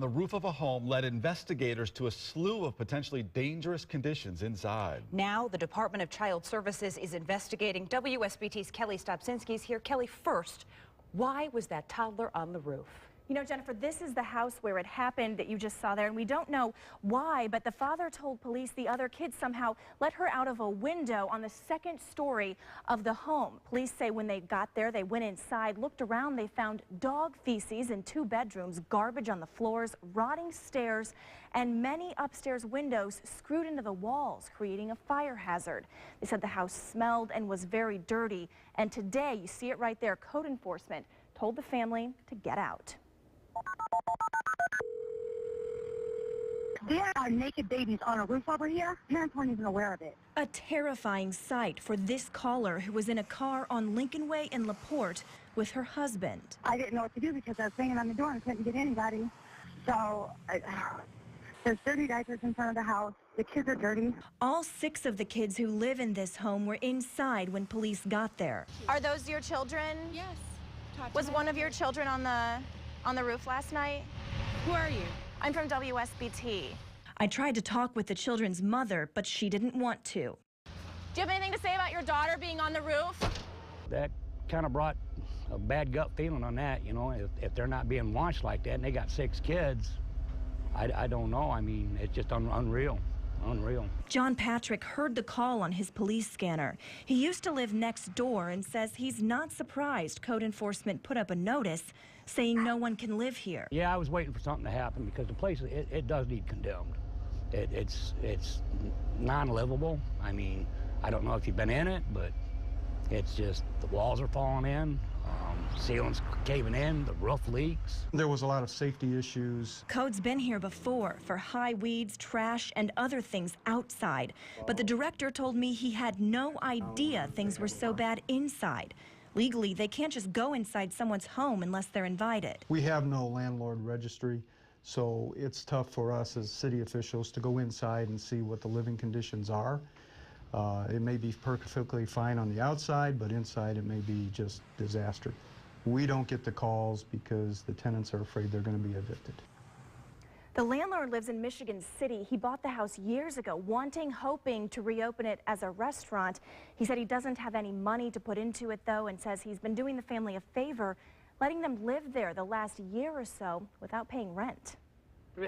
The roof of a home led investigators to a slew of potentially dangerous conditions inside. Now the Department of Child Services is investigating. WSBT's Kelli Stopczynski is here. Kelli, first, why was that toddler on the roof? You know, Jennifer, this is the house where it happened that you just saw there, and we don't know why, but the father told police the other kids somehow let her out of a window on the second story of the home. Police say when they got there, they went inside, looked around, they found dog feces in 2 bedrooms, garbage on the floors, rotting stairs, and many upstairs windows screwed into the walls, creating a fire hazard. They said the house smelled and was very dirty, and today, you see it right there, code enforcement told the family to get out. There are naked babies on a roof over here. Parents weren't even aware of it. A terrifying sight for this caller who was in a car on Lincoln Way in LaPorte with her husband. I didn't know what to do because I was banging on the door and couldn't get anybody. So there's dirty diapers in front of the house. The kids are dirty. All 6 of the kids who live in this home were inside when police got there. Are those your children? Yes. Was one of your children on the roof last night? Who are you? I'm from WSBT. I tried to talk with the children's mother, but she didn't want to. Do you have anything to say about your daughter being on the roof? That kind of brought a bad gut feeling on that, you know, if they're not being watched like that and they got 6 kids, I don't know. I mean, it's just unreal. Unreal. John Patrick heard the call on his police scanner. He used to live next door and says he's not surprised code enforcement put up a notice saying no one can live here. Yeah, I was waiting for something to happen because the place, it does need condemned. It's non-livable. I mean, I don't know if you've been in it, but it's just the walls are falling in, ceiling's caving in, the roof leaks. There was a lot of safety issues. Code's been here before for high weeds, trash, and other things outside. But the director told me he had no idea things were so bad inside. Legally, they can't just go inside someone's home unless they're invited. We have no landlord registry, so it's tough for us as city officials to go inside and see what the living conditions are. It may be perfectly fine on the outside, but inside it may be just disaster. We don't get the calls because the tenants are afraid they're going to be evicted. The landlord lives in Michigan City. He bought the house years ago, hoping to reopen it as a restaurant. He said he doesn't have any money to put into it, though, and says he's been doing the family a favor, letting them live there the last year or so without paying rent.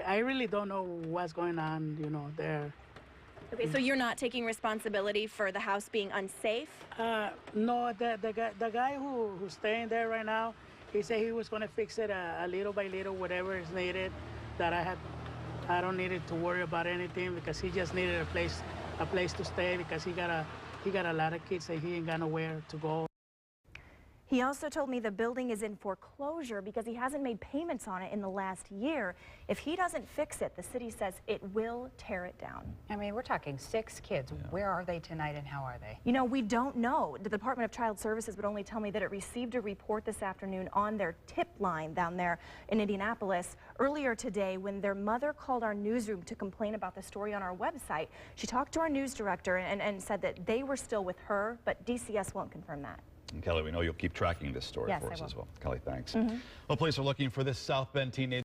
I really don't know what's going on, you know, there. Okay, so you're not taking responsibility for the house being unsafe? No, the guy who's staying there right now, he said he was going to fix it a little by little, whatever is needed. That I don't need it to worry about anything because he just needed a place to stay because he got a lot of kids and he ain't got nowhere to go. He also told me the building is in foreclosure because he hasn't made payments on it in the last year. If he doesn't fix it, the city says it will tear it down. I mean, we're talking 6 kids. Yeah. Where are they tonight and how are they? You know, we don't know. The Department of Child Services would only tell me that it received a report this afternoon on their tip line down there in Indianapolis. Earlier today, when their mother called our newsroom to complain about the story on our website, she talked to our news director and said that they were still with her, but DCS won't confirm that. And Kelli, we know you'll keep tracking this story for us as well. Kelli, thanks. Well, police are looking for this South Bend teenager.